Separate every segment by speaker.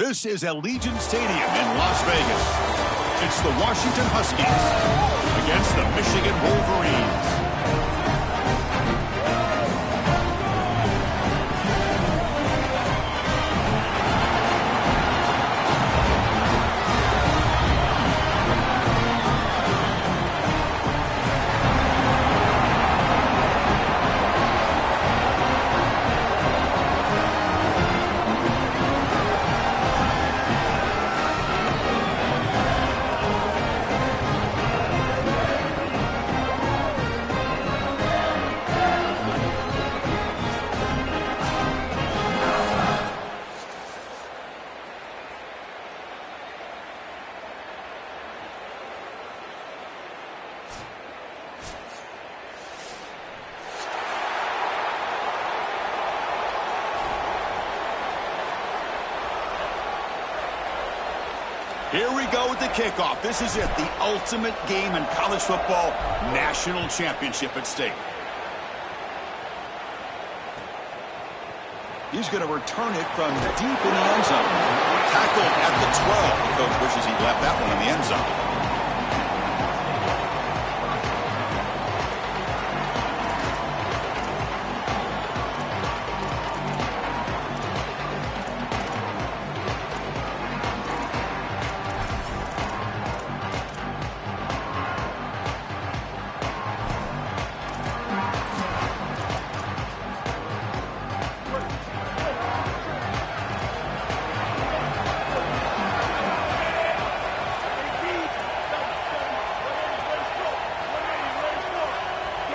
Speaker 1: This is Allegiant Stadium in Las Vegas. It's the Washington Huskies against the Michigan Wolverines. Here we go with the kickoff. This is it, the ultimate game in college football, national championship at stake. He's going to return it from deep in the end zone. Tackled at the 12. The coach wishes he'd left that one in the end zone.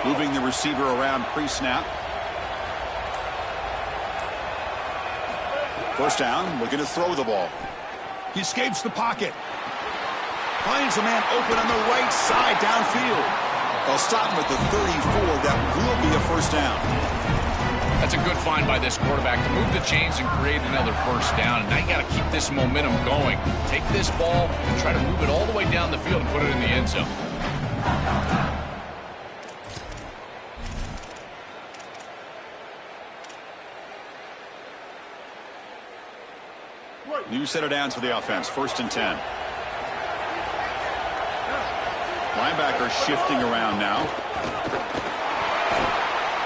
Speaker 1: Moving the receiver around pre-snap. First down, looking to throw the ball. He escapes the pocket. Finds a man open on the right side downfield. They'll stop him at the 34. That will be a first down.
Speaker 2: That's a good find by this quarterback to move the chains and create another first down. And now you got to keep this momentum going. Take this ball and try to move it all the way down the field and put it in the end zone.
Speaker 1: New set of downs for the offense. 1st and 10. Linebacker shifting around now.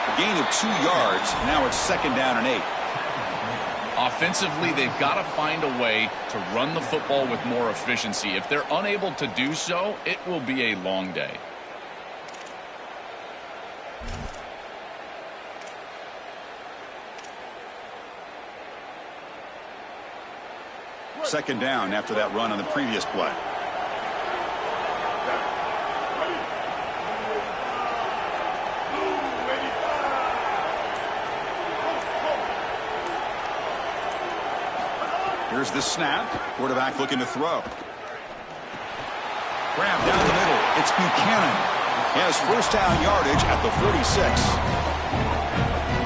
Speaker 1: A gain of 2 yards. Now it's 2nd down and 8.
Speaker 2: Offensively, they've got to find a way to run the football with more efficiency. If they're unable to do so, it will be a long day.
Speaker 1: Second down after that run on the previous play. Here's the snap. Quarterback looking to throw. Grab down the middle. It's Buchanan. He has first down yardage at the 46.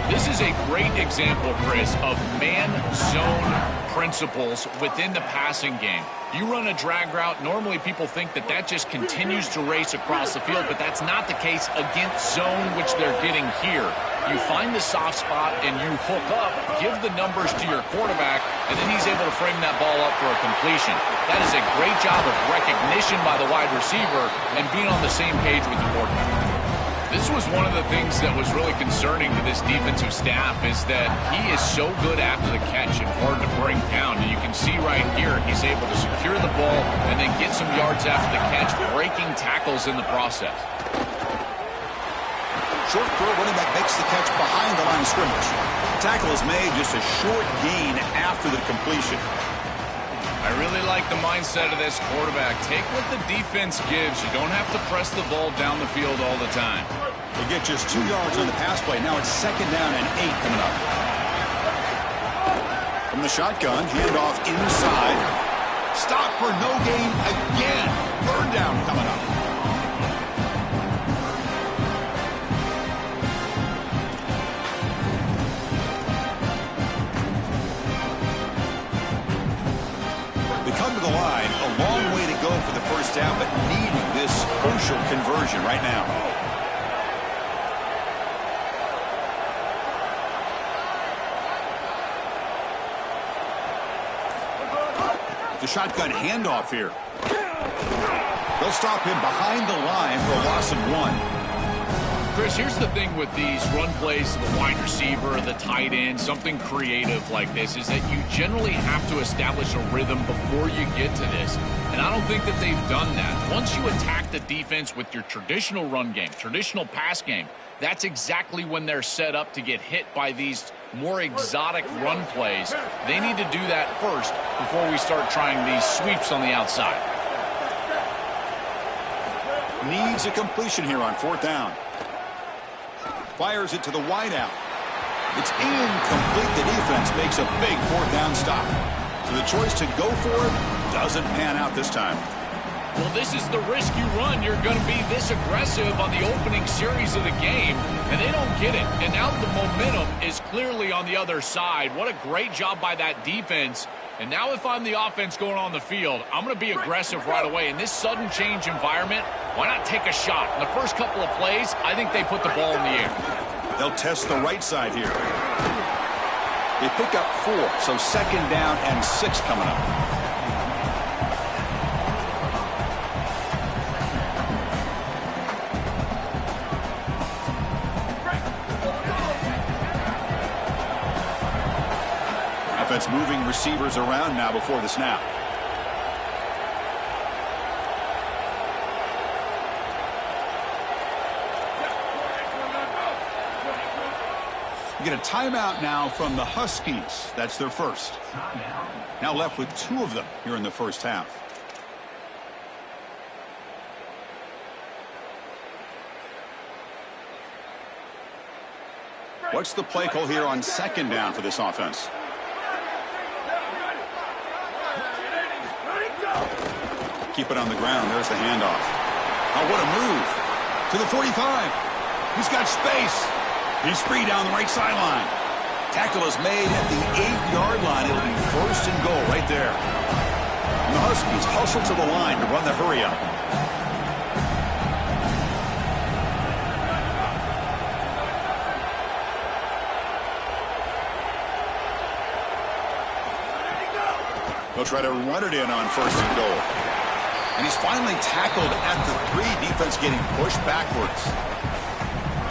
Speaker 2: This is a great example, Chris, of man-zone principles within the passing game. You run a drag route, normally people think that that just continues to race across the field, but that's not the case against zone, which they're getting here. You find the soft spot and you hook up, give the numbers to your quarterback, and then he's able to frame that ball up for a completion. That is a great job of recognition by the wide receiver and being on the same page with the quarterback. This was one of the things that was really concerning to this defensive staff is that he is so good after the catch and hard to bring down. And you can see right here he's able to secure the ball and then get some yards after the catch, breaking tackles in the process.
Speaker 1: Short throw, running back makes the catch behind the line of scrimmage. Tackle is made, just a short gain after the completion.
Speaker 2: I really like the mindset of this quarterback. Take what the defense gives. You don't have to press the ball down the field all the time.
Speaker 1: They get just 2 yards on the pass play. Now it's 2nd down and 8 coming up. From the shotgun, handoff inside. Stop for no gain again. 3rd down coming up. Come to the line, a long way to go for the first down, but needing this crucial conversion right now. The shotgun handoff here. They'll stop him behind the line for a loss of 1.
Speaker 2: Chris, here's the thing with these run plays to the wide receiver, the tight end, something creative like this, is that you generally have to establish a rhythm before you get to this. And I don't think that they've done that. Once you attack the defense with your traditional run game, traditional pass game, that's exactly when they're set up to get hit by these more exotic run plays. They need to do that first before we start trying these sweeps on the outside.
Speaker 1: Needs a completion here on 4th down. Fires it to the wideout. It's incomplete. The defense makes a big 4th down stop. So the choice to go for it doesn't pan out this time.
Speaker 2: Well, this is the risk you run. You're going to be this aggressive on the opening series of the game, and they don't get it. And now the momentum is clearly on the other side. What a great job by that defense. And now if I'm the offense going on the field, I'm going to be aggressive right away. In this sudden change environment, why not take a shot? In the first couple of plays, I think they put the ball in the air.
Speaker 1: They'll test the right side here. They pick up 4, so 2nd down and 6 coming up. Offense moving receivers around now before the snap. You get a timeout now from the Huskies. That's their first. Now left with 2 of them here in the first half. What's the play call here on 2nd down for this offense? Keep it on the ground. There's the handoff. Oh, what a move. To the 45. He's got space. He's free down the right sideline. Tackle is made at the 8-yard line. It'll be 1st and goal right there. And the Huskies hustle to the line to run the hurry up. They'll try to run it in on 1st and goal. And he's finally tackled at the 3. Defense getting pushed backwards.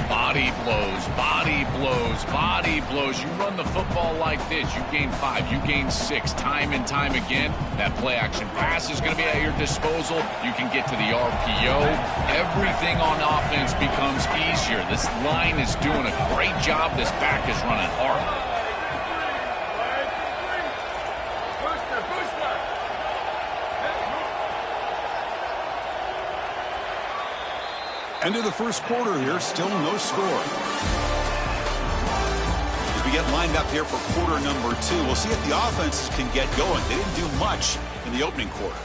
Speaker 2: Body blows, body blows, body blows. You run the football like this, you gain 5, you gain 6, time and time again. That play-action pass is going to be at your disposal. You can get to the RPO. Everything on offense becomes easier. This line is doing a great job. This back is running hard.
Speaker 1: End of the first quarter here, still no score. As we get lined up here for quarter number 2, we'll see if the offenses can get going. They didn't do much in the opening quarter.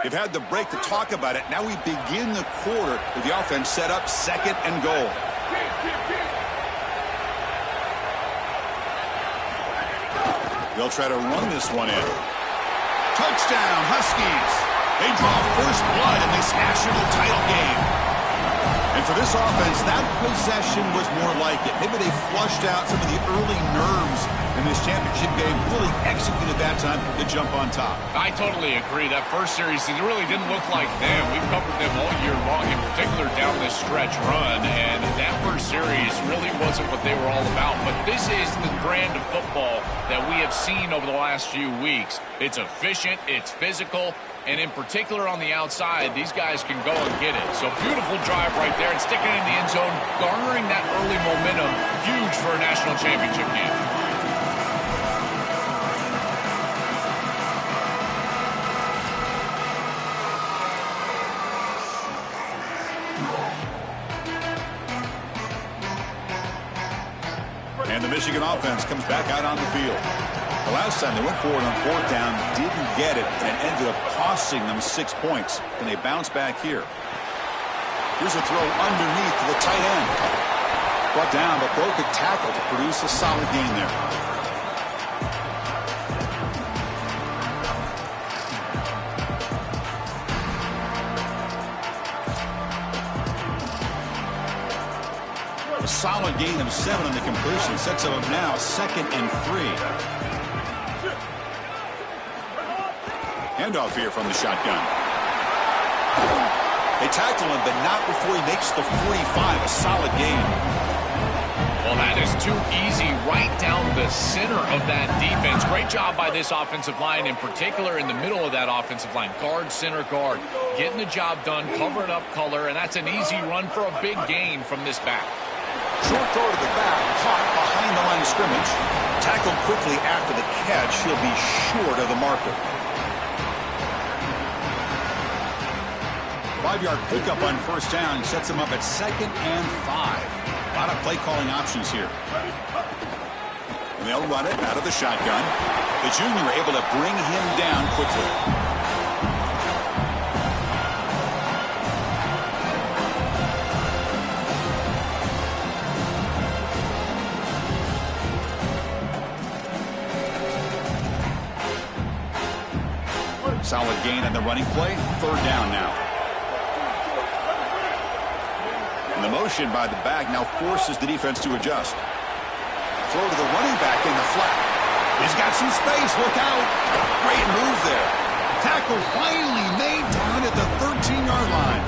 Speaker 1: They've had the break to talk about it. Now we begin the quarter with the offense set up 2nd and goal. They'll try to run this one in. Touchdown, Huskies. They draw first blood in this national title game. And for this offense, that possession was more like it. Maybe they flushed out some of the early nerves in this championship game, really executed that time to jump on top.
Speaker 2: I totally agree. That first series, it really didn't look like them. We've covered them all year long, in particular down this stretch run, and that first series really wasn't what they were all about. But this is the brand of football that we have seen over the last few weeks. It's efficient, it's physical, and in particular on the outside, these guys can go and get it. So beautiful drive right there and sticking it in the end zone, garnering that early momentum, huge for a national championship game.
Speaker 1: And the Michigan offense comes back out on the field. The last time they went forward on 4th down, didn't get it, and it ended up costing them 6 points. And they bounce back here. Here's a throw underneath to the tight end. Brought down, but broke a tackle to produce a solid gain there. A solid gain of 7 on the completion. Sets them up now 2nd and 3. Handoff here from the shotgun. They tackle him, but not before he makes the 45. A solid gain.
Speaker 2: Well, that is too easy right down the center of that defense. Great job by this offensive line, in particular in the middle of that offensive line. Guard, center, guard. Getting the job done, covering up color, and that's an easy run for a big gain from this back.
Speaker 1: Short throw to the back, caught behind the line of scrimmage. Tackled quickly after the catch. He'll be short of the marker. 5-yard pickup on first down sets him up at 2nd and 5. A lot of play calling options here. And they'll run it out of the shotgun. The junior able to bring him down quickly. Solid gain on the running play. 3rd down now. And the motion by the back now forces the defense to adjust. Throw to the running back in the flat. He's got some space. Look out. Great move there. Tackle finally made down at the 13-yard line.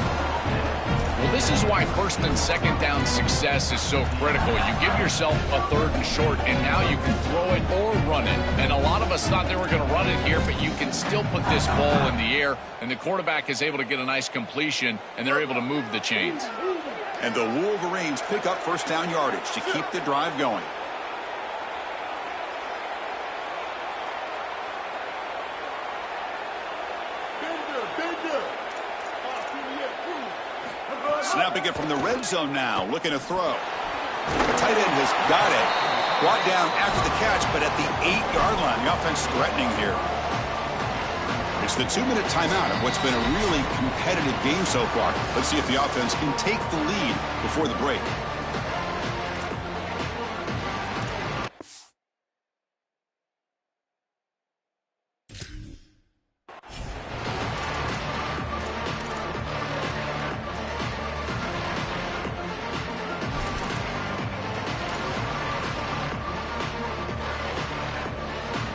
Speaker 2: Well, this is why 1st and 2nd down success is so critical. You give yourself a 3rd and short, and now you can throw it or run it. And a lot of us thought they were going to run it here, but you can still put this ball in the air, and the quarterback is able to get a nice completion, and they're able to move the chains.
Speaker 1: And the Wolverines pick up 1st down yardage to keep the drive going. Snapping it from the red zone now, looking to throw. The tight end has got it. Brought down after the catch, but at the 8-yard line. The offense threatening here. It's the 2-minute timeout of what's been a really competitive game so far. Let's see if the offense can take the lead before the break.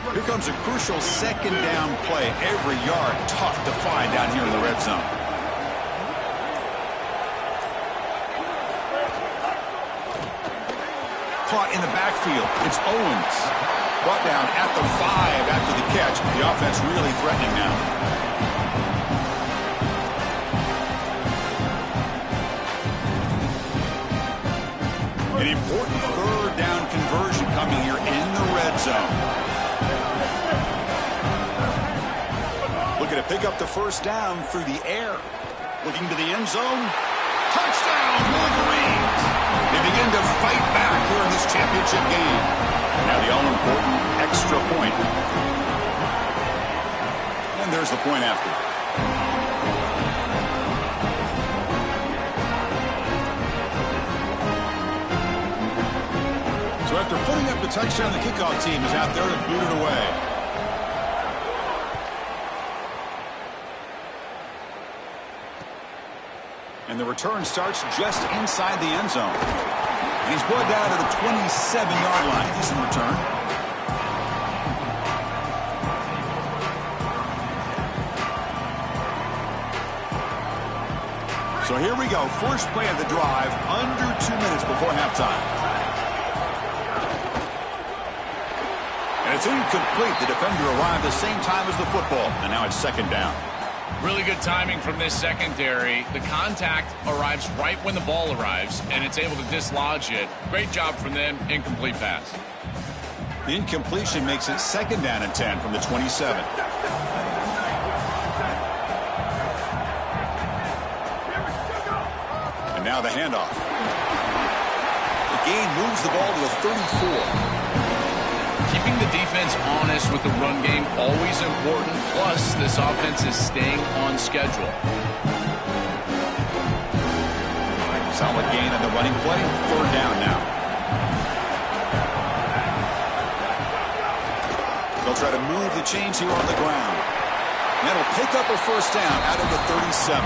Speaker 1: Here comes a crucial 2nd down play. Every yard tough to find down here in the red zone. Caught in the backfield. It's Owens. Brought down at the 5 after the catch. The offense really threatening now. An important 3rd down conversion coming here in the red zone. Looking to pick up the 1st down through the air. Looking to the end zone. Touchdown, Wolverines! They begin to fight back here in this championship game. Now the all-important extra point. And there's the point after. So after putting up the touchdown, the kickoff team is out there to boot it away. And the return starts just inside the end zone. He's brought down to the 27-yard line. Decent return. So here we go. First play of the drive, under 2 minutes before halftime. And it's incomplete. The defender arrived the same time as the football. And now it's 2nd down.
Speaker 2: Really good timing from this secondary. The contact arrives right when the ball arrives, and it's able to dislodge it. Great job from them. Incomplete pass.
Speaker 1: The incompletion makes it 2nd down and 10 from the 27. And now the handoff. The gain moves the ball to the 34.
Speaker 2: Keeping the defense honest with the run game, always important. Plus, this offense is staying on schedule.
Speaker 1: Solid gain on the running play. 3rd down now. They'll try to move the chains here on the ground. And that'll pick up a 1st down out of the 37.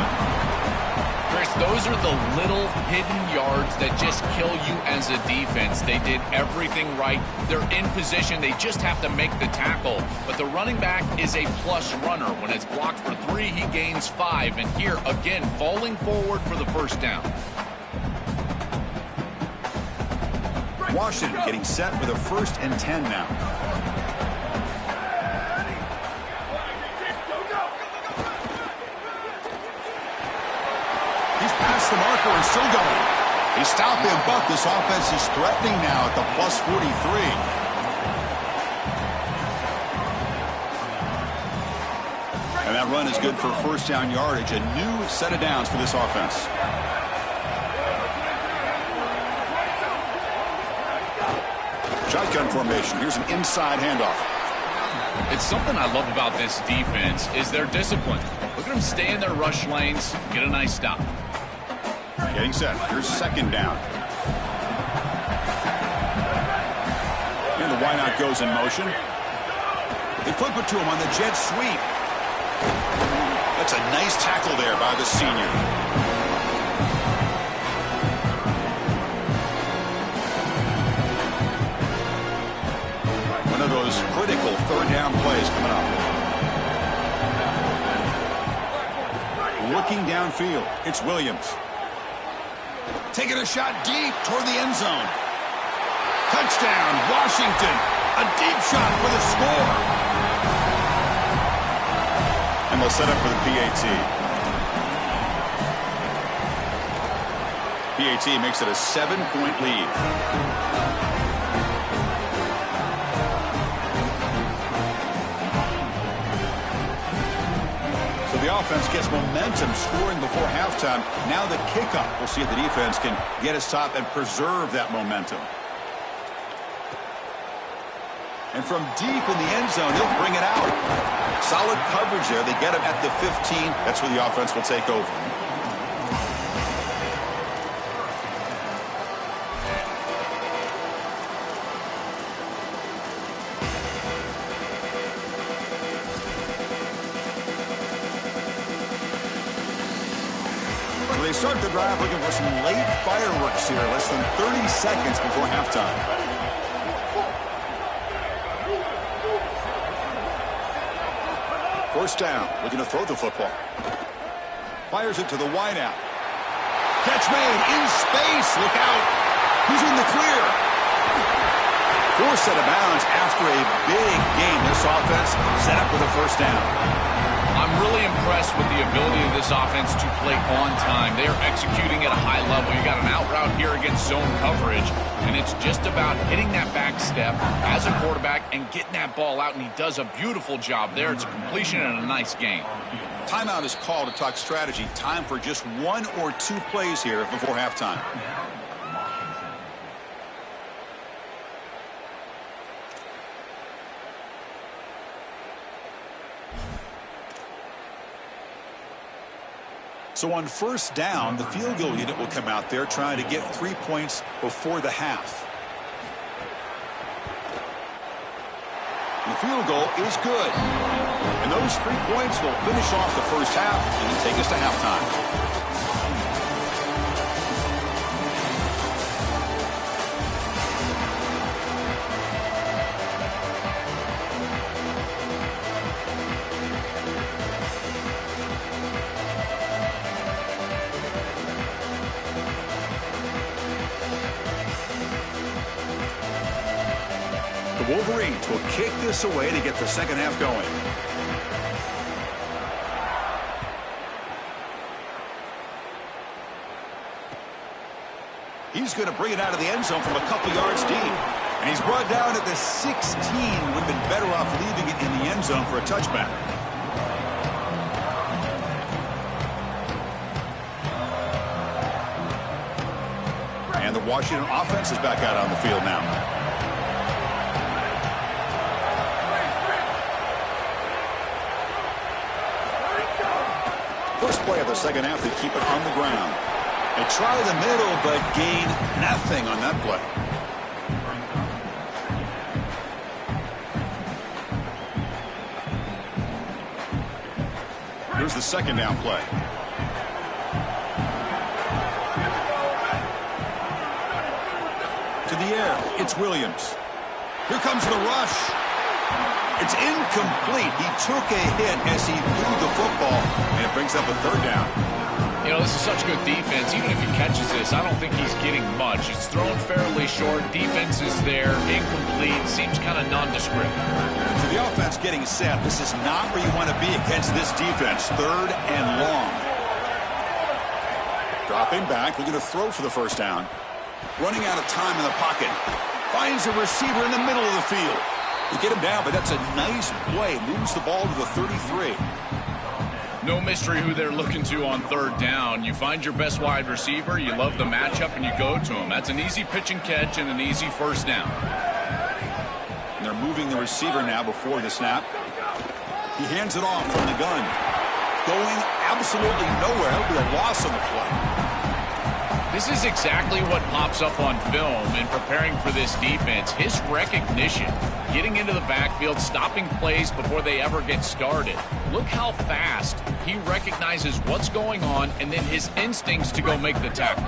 Speaker 2: Chris, those are the little hidden yards that just kill you as a defense. They did everything right. They're in position. They just have to make the tackle. But the running back is a plus runner. When it's blocked for 3, he gains 5. And here, again, falling forward for the first down.
Speaker 1: Washington getting set for the 1st and 10 now. He's past the marker and still going. He stopped him, but this offense is threatening now at the plus 43. And that run is good for 1st down yardage. A new set of downs for this offense. Shotgun formation. Here's an inside handoff.
Speaker 2: It's something I love about this defense is their discipline. Look at them stay in their rush lanes, get a nice stop.
Speaker 1: Getting set. Here's 2nd down. And the wideout goes in motion. They flip it to him on the jet sweep. That's a nice tackle there by the senior. One of those critical 3rd down plays coming up. Looking downfield, it's Williams. Taking a shot deep toward the end zone. Touchdown, Washington. A deep shot for the score. And they'll set up for the PAT. PAT makes it a 7-point lead. The offense gets momentum scoring before halftime. Now the kickoff. We'll see if the defense can get a stop and preserve that momentum. And from deep in the end zone, he'll bring it out. Solid coverage there. They get him at the 15. That's where the offense will take over. They start the drive looking for some late fireworks here, less than 30 seconds before halftime. First down, looking to throw the football. Fires it to the wideout. Catch made in space. Look out. Who's in the clear? Forced out of bounds after a big game. This offense set up with a 1st down.
Speaker 2: I'm really impressed with the ability of this offense to play on time. They are executing at a high level. You got an out route here against zone coverage, and it's just about hitting that back step as a quarterback and getting that ball out, and he does a beautiful job there. It's a completion and a nice game.
Speaker 1: Timeout is called to talk strategy. Time for just 1 or 2 plays here before halftime. So on 1st down, the field goal unit will come out there trying to get 3 points before the half. The field goal is good. And those 3 points will finish off the 1st half and then take us to halftime. The Wolverines will kick this away to get the 2nd half going. He's going to bring it out of the end zone from a couple yards deep. And he's brought down at the 16. Would have been better off leaving it in the end zone for a touchback. And the Washington offense is back out on the field now. First play of the 2nd half, they keep it on the ground. They try the middle, but gain nothing on that play. Here's the 2nd down play. the air. It's Williams. Here comes the rush. It's incomplete. He took a hit as he threw the football, and it brings up a third down.
Speaker 2: You know, this is such good defense. Even if he catches this, I don't think he's getting much. He's thrown fairly short. Defense is there. Incomplete. Seems kind of nondescript.
Speaker 1: So the offense getting set. This is not where you want to be against this defense. Third and long. Dropping back. Looking to throw for the first down. Running out of time in the pocket. Finds a receiver in the middle of the field. You get him down, but that's a nice play. Moves the ball to the 33.
Speaker 2: No mystery who they're looking to on third down. You find your best wide receiver, you love the matchup, and you go to him. That's an easy pitch and catch and an easy first down.
Speaker 1: And they're moving the receiver now before the snap. He hands it off from the gun. Going absolutely nowhere. That'll be a loss on the play.
Speaker 2: This is exactly what pops up on film in preparing for this defense. His recognition, getting into the backfield, stopping plays before they ever get started. Look how fast he recognizes what's going on and then his instincts to go make the tackle.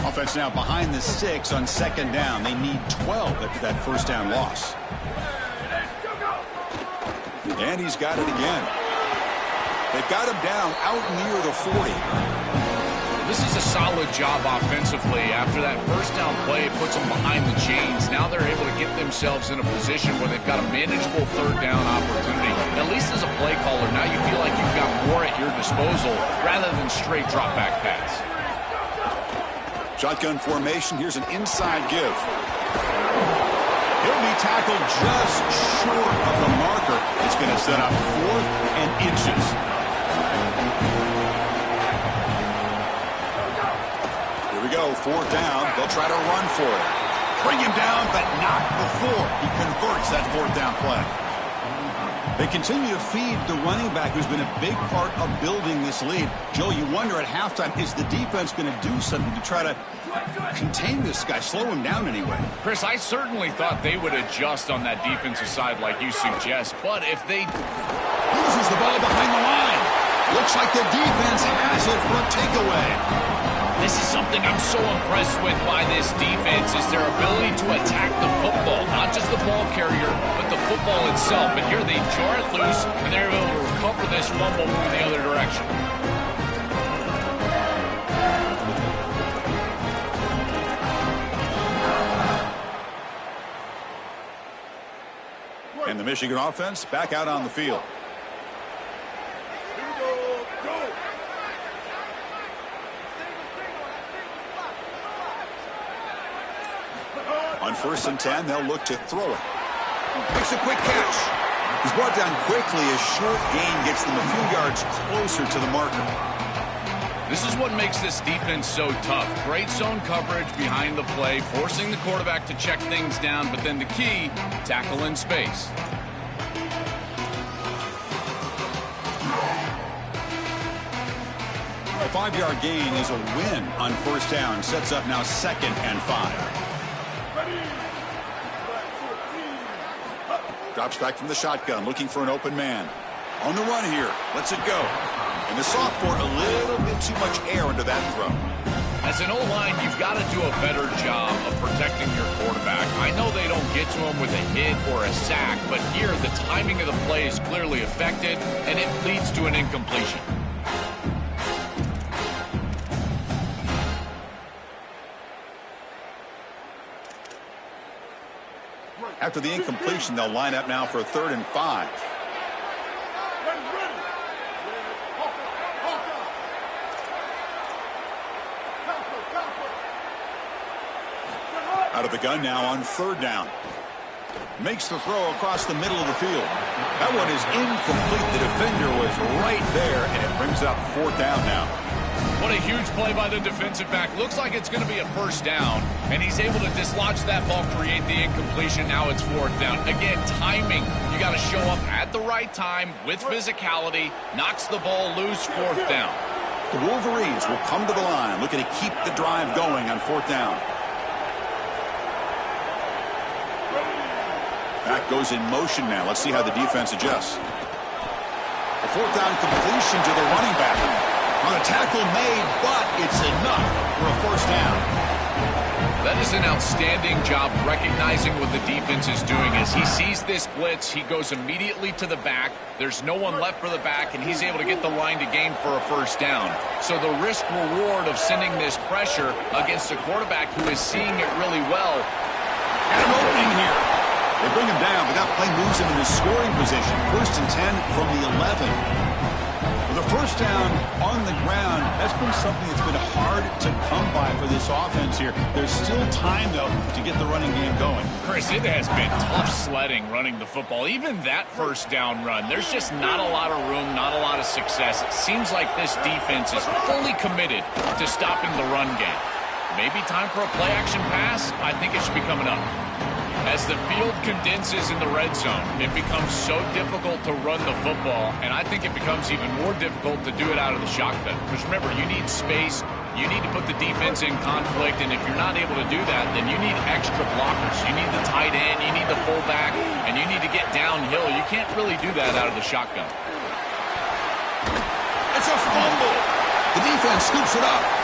Speaker 1: Offense now behind the 6 on second down. They need 12 after that first down loss. And he's got it again. They've got him down out near the 40.
Speaker 2: This is a solid job offensively. After that first down play puts them behind the chains. Now they're able to get themselves in a position where they've got a manageable third down opportunity. At least as a play caller, now you feel like you've got more at your disposal rather than straight drop back pass.
Speaker 1: Shotgun formation. Here's an inside give. He'll be tackled just short of the marker. It's going to set up 4th and inches. Here we go, 4th down. They'll try to run for it. Bring him down, but not before he converts that 4th down play. They continue to feed the running back, who's been a big part of building this lead. Joe, you wonder at halftime, is the defense going to do something to try to contain this guy, slow him down anyway?
Speaker 2: Chris, I certainly thought they would adjust on that defensive side like you suggest, but if they...
Speaker 1: Loses the ball behind the line. Looks like the defense has it for a takeaway.
Speaker 2: This is something I'm so impressed with by this defense is their ability to attack the football. Not just the ball carrier, but the football itself. And here they jar it loose, and they're able to recover this fumble moving the other direction.
Speaker 1: And the Michigan offense back out on the field. On 1st and 10, they'll look to throw it. Makes a quick catch. He's brought down quickly. A short gain gets them a few yards closer to the marker.
Speaker 2: This is what makes this defense so tough. Great zone coverage behind the play, forcing the quarterback to check things down, but then the key, tackle in space.
Speaker 1: A 5-yard gain is a win on 1st down. Sets up now 2nd and 5. Drops back from the shotgun, looking for an open man. On the run here. Lets it go. And the sophomore, a little bit too much air into that throw.
Speaker 2: As an O-line, you've got to do a better job of protecting your quarterback. I know they don't get to him with a hit or a sack, but here the timing of the play is clearly affected, and it leads to an incompletion.
Speaker 1: After the incompletion, they'll line up now for 3rd and 5. Out of the gun now on 3rd down. Makes the throw across the middle of the field. That one is incomplete. The defender was right there, and it brings up 4th down now.
Speaker 2: What a huge play by the defensive back. Looks like it's going to be a first down, and he's able to dislodge that ball, create the incompletion. Now it's 4th down. Again, timing. You got to show up at the right time with physicality. Knocks the ball loose, 4th down.
Speaker 1: The Wolverines will come to the line, looking to keep the drive going on 4th down. Back goes in motion now. Let's see how the defense adjusts. A 4th down completion to the running back. On a tackle made, but it's enough for a first down.
Speaker 2: That is an outstanding job recognizing what the defense is doing. As he sees this blitz, he goes immediately to the back. There's no one left for the back, and he's able to get the line to gain for a first down. So the risk-reward of sending this pressure against a quarterback who is seeing it really well.
Speaker 1: And an opening here. They bring him down, but that play moves him into scoring position. 1st and 10 from the 11. The first down on the ground, that's been something that's been hard to come by for this offense here. There's still time, though, to get the running game going.
Speaker 2: Chris, it has been tough sledding running the football. Even that first down run, there's just not a lot of room, not a lot of success. It seems like this defense is fully committed to stopping the run game. Maybe time for a play-action pass? I think it should be coming up. As the field condenses in the red zone, it becomes so difficult to run the football, and I think it becomes even more difficult to do it out of the shotgun. Because remember, you need space, you need to put the defense in conflict, and if you're not able to do that, then you need extra blockers. You need the tight end, you need the fullback, and you need to get downhill. You can't really do that out of the shotgun.
Speaker 1: It's a fumble. The defense scoops it up.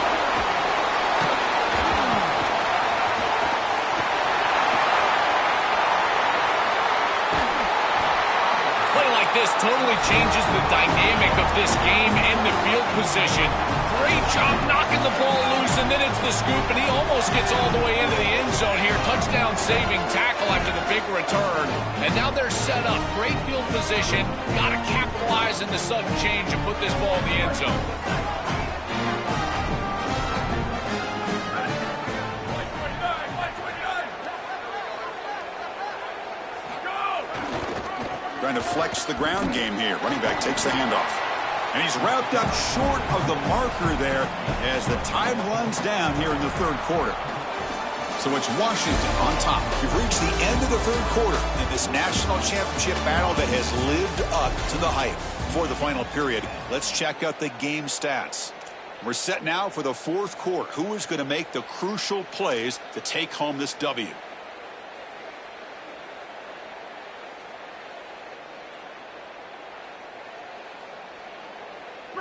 Speaker 2: This totally changes the dynamic of this game in the field position. Great job knocking the ball loose, and then it's the scoop, and he almost gets all the way into the end zone here. Touchdown saving tackle after the big return. And now they're set up. Great field position. Got to capitalize in the sudden change and put this ball in the end zone.
Speaker 1: Trying to flex the ground game here. Running back takes the handoff. And he's wrapped up short of the marker there as the time runs down here in the 3rd quarter. So it's Washington on top. We've reached the end of the 3rd quarter in this national championship battle that has lived up to the hype. For the final period, let's check out the game stats. We're set now for the 4th quarter. Who is going to make the crucial plays to take home this W?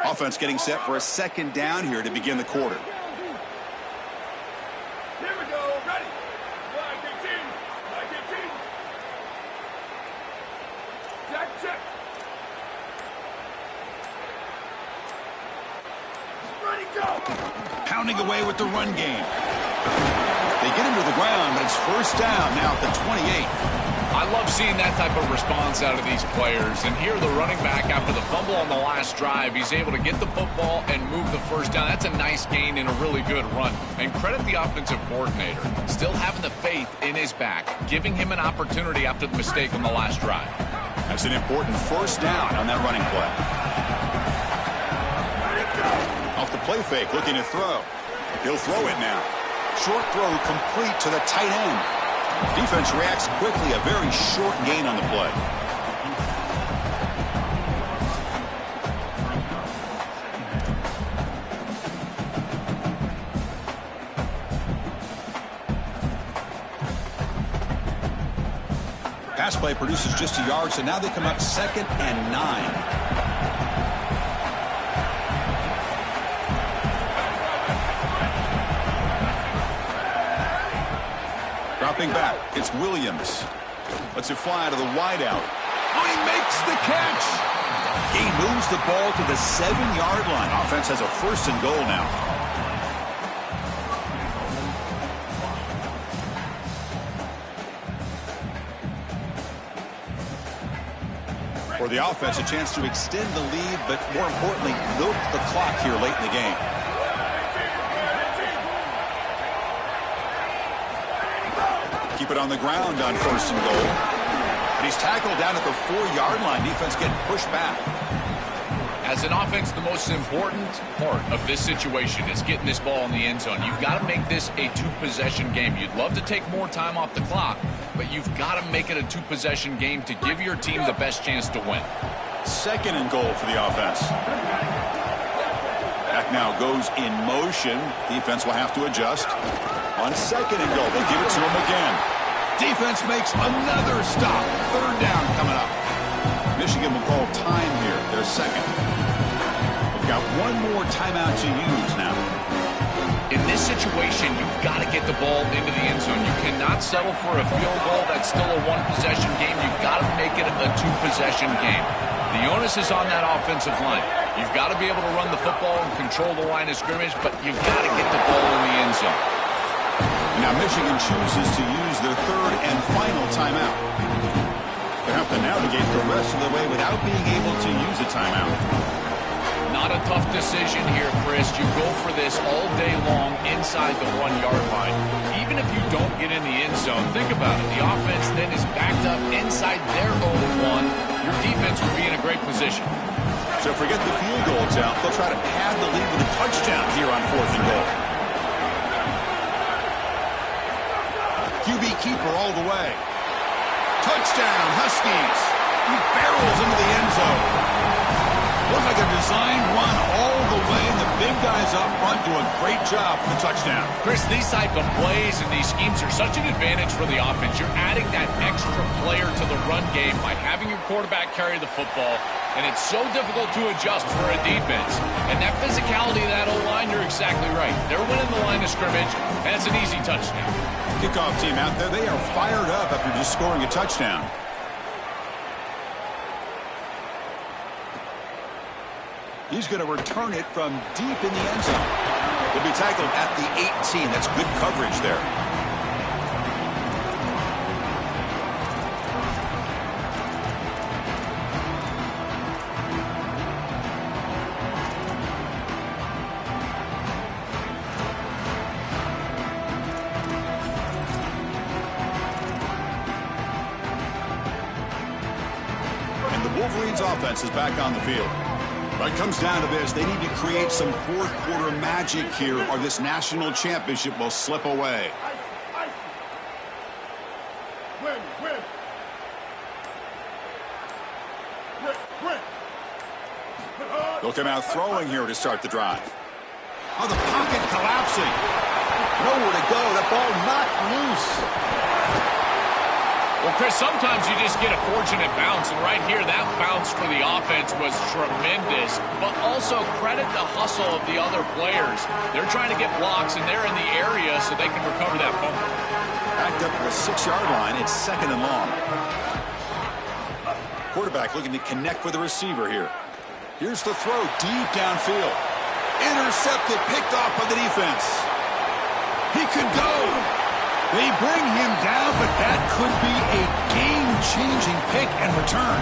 Speaker 1: Offense getting set for a 2nd down here to begin the quarter.
Speaker 3: Here we go. Ready. Flag 18. Flag 18. Check. Ready, go.
Speaker 1: Pounding away with the run game. They get him to the ground, but it's 1st down now at the 28.
Speaker 2: I love seeing that type of response out of these players. And here the running back, after the fumble on the last drive, he's able to get the football and move the 1st down. That's a nice gain and a really good run. And credit the offensive coordinator. Still having the faith in his back, giving him an opportunity after the mistake on the last drive.
Speaker 1: That's an important 1st down on that running play. Off the play fake, looking to throw. He'll throw it now. Short throw complete to the tight end. Defense reacts quickly, a very short gain on the play. Pass play produces just a yard, so now they come up 2nd and 9. Dropping back, it's Williams. Lets it fly to the wideout. Oh, he makes the catch. He moves the ball to the 7-yard line. Offense has a 1st and goal now. For the offense, a chance to extend the lead, but more importantly, milk the clock here late in the game. Keep it on the ground on 1st and goal. And he's tackled down at the 4-yard line. Defense getting pushed back.
Speaker 2: As an offense, the most important part of this situation is getting this ball in the end zone. You've got to make this a 2-possession game. You'd love to take more time off the clock, but you've got to make it a 2-possession game to give your team the best chance to win.
Speaker 1: 2nd and goal for the offense. Back now goes in motion. Defense will have to adjust. On 2nd and goal, they'll give it to him again. Defense makes another stop. 3rd down coming up. Michigan will call time here, their 2nd. They've got one more timeout to use now.
Speaker 2: In this situation, you've got to get the ball into the end zone. You cannot settle for a field goal. That's still a one-possession game. You've got to make it a two-possession game. The onus is on that offensive line. You've got to be able to run the football and control the line of scrimmage, but you've got to get the ball in the end zone.
Speaker 1: Now Michigan chooses to use their third and final timeout. They have to navigate the rest of the way without being able to use a timeout.
Speaker 2: Not a tough decision here, Chris. You go for this all day long inside the 1-yard line. Even if you don't get in the end zone, think about it. The offense then is backed up inside their own one. Your defense would be in a great position.
Speaker 1: So forget the field goal attempt. They'll try to pad the lead with a touchdown here on 4th and goal. QB keeper all the way. Touchdown, Huskies. He barrels into the end zone. Looks like a designed run all the way, and the big guys up front do a great job for the touchdown.
Speaker 2: Chris, these type of plays and these schemes are such an advantage for the offense. You're adding that extra player to the run game by having your quarterback carry the football, and it's so difficult to adjust for a defense. And that physicality of that O-line, you're exactly right. They're winning the line of scrimmage, and it's an easy touchdown.
Speaker 1: Kickoff team out there, they are fired up after just scoring a touchdown. He's going to return it from deep in the end zone. He'll be tackled at the 18. That's good coverage there. And the Wolverines offense is back on the field. But it comes down to this. They need to create some fourth-quarter magic here, or this national championship will slip away. They'll come out throwing here to start the drive. Oh, the pocket collapsing. Nowhere to go. That ball knocked loose.
Speaker 2: Well, Chris, sometimes you just get a fortunate bounce, and right here, that bounce for the offense was tremendous, but also credit the hustle of the other players. They're trying to get blocks, and they're in the area so they can recover that fumble.
Speaker 1: Backed up to the 6-yard line. It's 2nd and long. Quarterback looking to connect with the receiver here. Here's the throw deep downfield. Intercepted, picked off by the defense. He could go. They bring him down, but that could be a game-changing pick and return.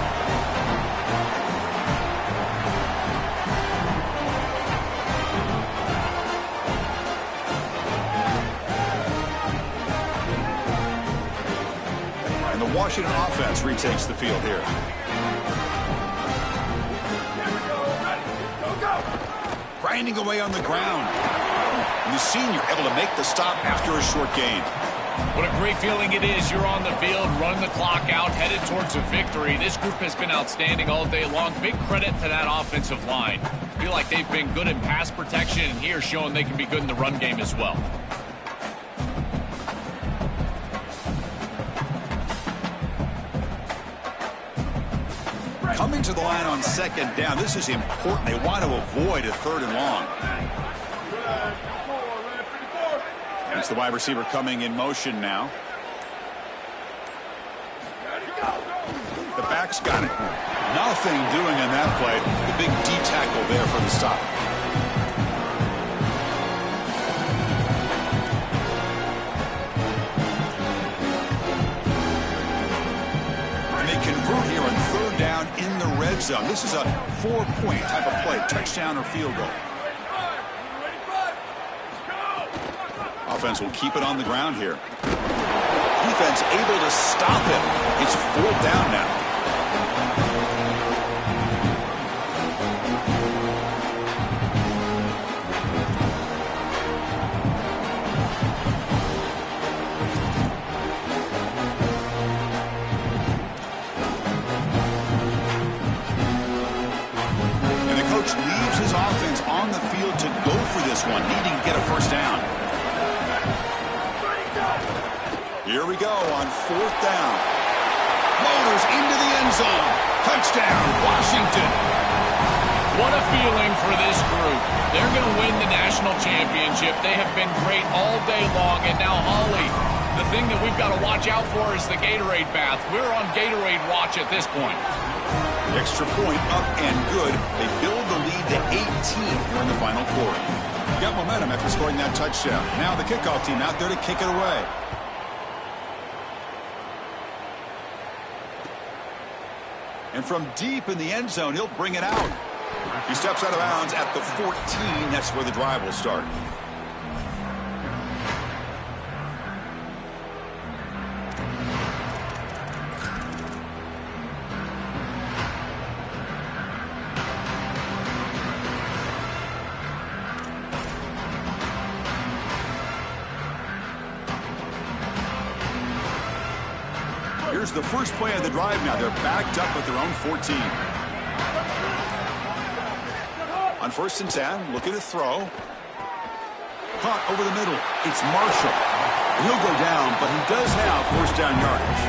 Speaker 1: And the Washington offense retakes the field here. Grinding away on the ground. And the senior able to make the stop after a short gain.
Speaker 2: What a great feeling it is. You're on the field, running the clock out, headed towards a victory. This group has been outstanding all day long. Big credit to that offensive line. I feel like they've been good in pass protection, and here showing they can be good in the run game as well.
Speaker 1: Coming to the line on 2nd down. This is important. They want to avoid a 3rd and long. It's the wide receiver coming in motion now. The back's got it. Nothing doing on that play. The big D tackle there for the stop. And they convert here on 3rd down in the red zone. This is a 4-point type of play, touchdown or field goal. Offense will keep it on the ground here. Defense able to stop him. It's 4th down now. And the coach leaves his offense on the field to go for this one, needing to get a 1st down. Here we go on 4th down. Motors into the end zone. Touchdown, Washington.
Speaker 2: What a feeling for this group. They're going to win the national championship. They have been great all day long. And now, Holly, the thing that we've got to watch out for is the Gatorade bath. We're on Gatorade watch at this point.
Speaker 1: The extra point up and good. They build the lead to 18 here in the final quarter. Got momentum after scoring that touchdown. Now the kickoff team out there to kick it away. And from deep in the end zone, he'll bring it out. He steps out of bounds at the 14. That's where the drive will start. Here's the first play of the drive now. They're backed up at their own 14. On 1st and 10, looking to throw. Caught over the middle. It's Marshall. He'll go down, but he does have first down yardage.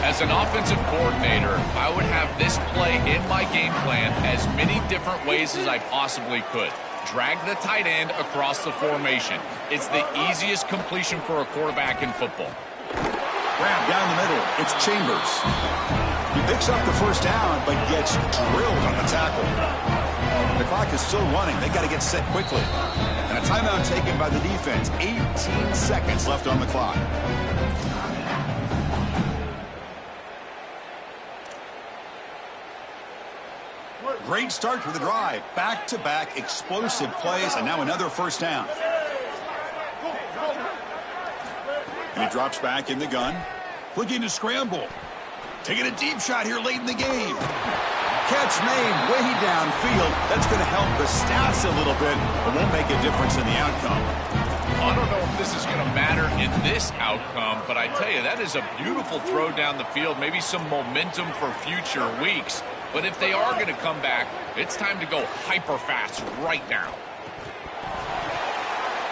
Speaker 2: As an offensive coordinator, I would have this play in my game plan as many different ways as I possibly could. Drag the tight end across the formation. It's the easiest completion for a quarterback in football.
Speaker 1: Grab down the middle. It's Chambers. He picks up the first down, but gets drilled on the tackle. The clock is still running. They got to get set quickly. And a timeout taken by the defense. 18 seconds left on the clock. Great start to the drive. Back-to-back explosive plays, and now another first down. And he drops back in the gun. Looking to scramble. Taking a deep shot here late in the game. Catch made way downfield. That's going to help the stats a little bit, but won't make a difference in the outcome.
Speaker 2: I don't know if this is going to matter in this outcome, but I tell you, that is a beautiful throw down the field. Maybe some momentum for future weeks. But if they are going to come back, it's time to go hyper fast right now.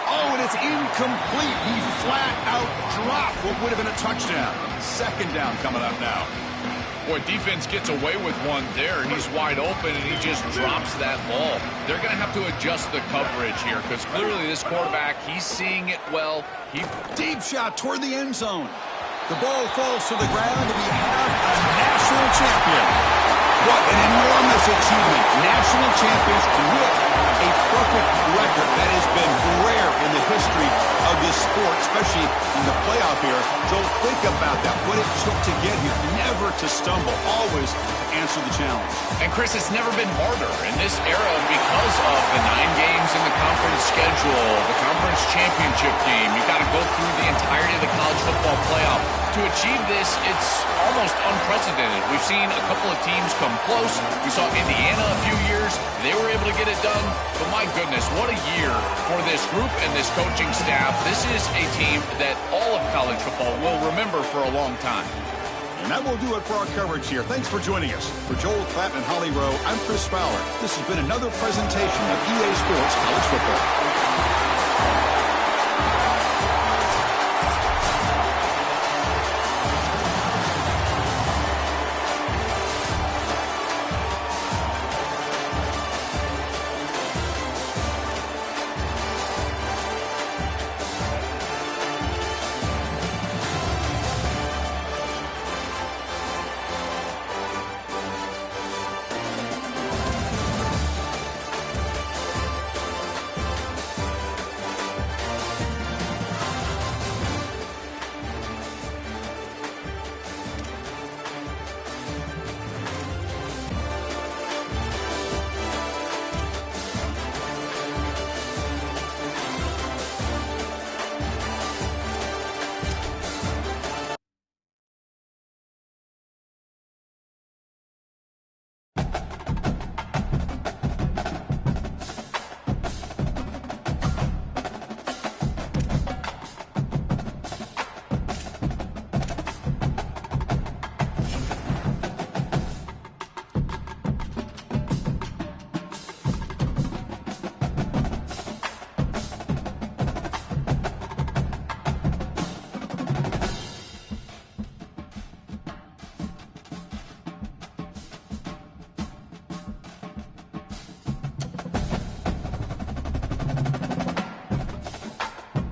Speaker 1: Oh, and it's incomplete. He flat out dropped what would have been a touchdown. Second down coming up now.
Speaker 2: Boy, defense gets away with one there. He's wide open, and he just drops that ball. They're going to have to adjust the coverage here because clearly this quarterback, he's seeing it well.
Speaker 1: Deep shot toward the end zone. The ball falls to the ground, and we have a national champion. What an enormous achievement. National champions with a perfect record. That has been rare in the history of this sport, especially in the playoff here. So think about that, what it took to get here. Never to stumble, always to answer the challenge.
Speaker 2: And Chris, it's never been harder in this era because of the 9 games in the conference schedule, the conference championship game. You got to go through the entirety of the college football playoff. To achieve this, it's almost unprecedented. We've seen a couple of teams come close. We saw Indiana a few years. They were able to get it done. But my goodness, what a year for this group and this coaching staff. This is a team that all of college football will remember for a long time.
Speaker 1: And that will do it for our coverage here. Thanks for joining us. For Joel Klatt and Holly Rowe, I'm Chris Fowler. This has been another presentation of EA Sports College Football.